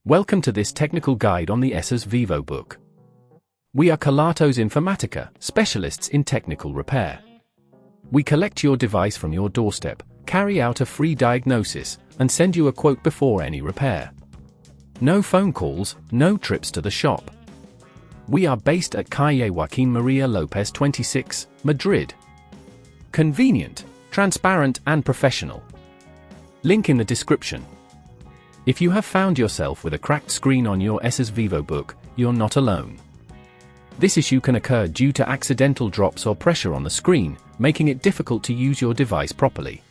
Welcome to this technical guide on the Asus Vivobook. We are Kelatos Informatica, specialists in technical repair. We collect your device from your doorstep, carry out a free diagnosis, and send you a quote before any repair. No phone calls, no trips to the shop. We are based at Calle Joaquín María López 26, Madrid. Convenient, transparent and professional. Link in the description. If you have found yourself with a cracked screen on your Asus Vivobook, you're not alone. This issue can occur due to accidental drops or pressure on the screen, making it difficult to use your device properly.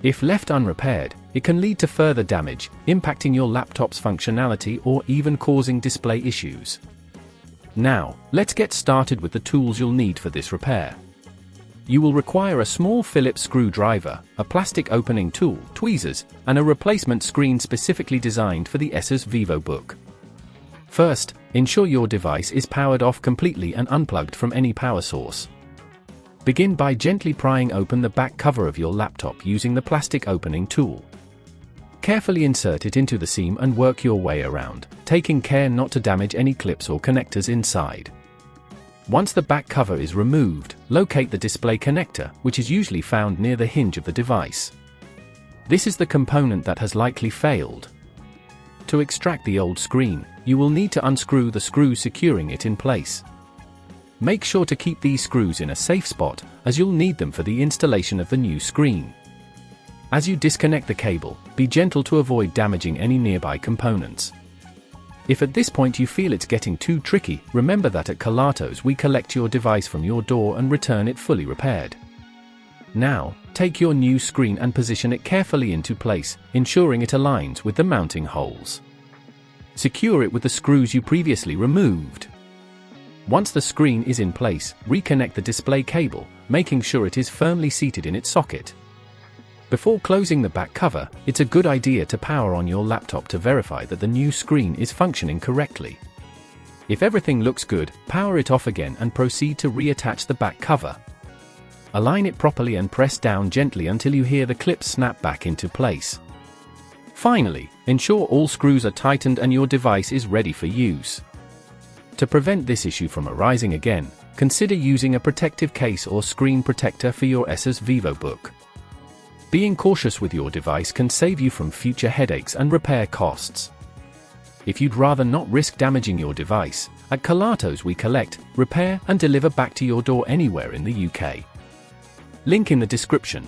If left unrepaired, it can lead to further damage, impacting your laptop's functionality or even causing display issues. Now, let's get started with the tools you'll need for this repair. You will require a small Phillips screwdriver, a plastic opening tool, tweezers, and a replacement screen specifically designed for the Asus Vivobook. First, ensure your device is powered off completely and unplugged from any power source. Begin by gently prying open the back cover of your laptop using the plastic opening tool. Carefully insert it into the seam and work your way around, taking care not to damage any clips or connectors inside. Once the back cover is removed, locate the display connector, which is usually found near the hinge of the device. This is the component that has likely failed. To extract the old screen, you will need to unscrew the screws securing it in place. Make sure to keep these screws in a safe spot, as you'll need them for the installation of the new screen. As you disconnect the cable, be gentle to avoid damaging any nearby components. If at this point you feel it's getting too tricky, remember that at Kelatos we collect your device from your door and return it fully repaired. Now, take your new screen and position it carefully into place, ensuring it aligns with the mounting holes. Secure it with the screws you previously removed. Once the screen is in place, reconnect the display cable, making sure it is firmly seated in its socket. Before closing the back cover, it's a good idea to power on your laptop to verify that the new screen is functioning correctly. If everything looks good, power it off again and proceed to reattach the back cover. Align it properly and press down gently until you hear the clips snap back into place. Finally, ensure all screws are tightened and your device is ready for use. To prevent this issue from arising again, consider using a protective case or screen protector for your Asus Vivobook. Being cautious with your device can save you from future headaches and repair costs. If you'd rather not risk damaging your device, at Kelatos we collect, repair and deliver back to your door anywhere in the UK. Link in the description.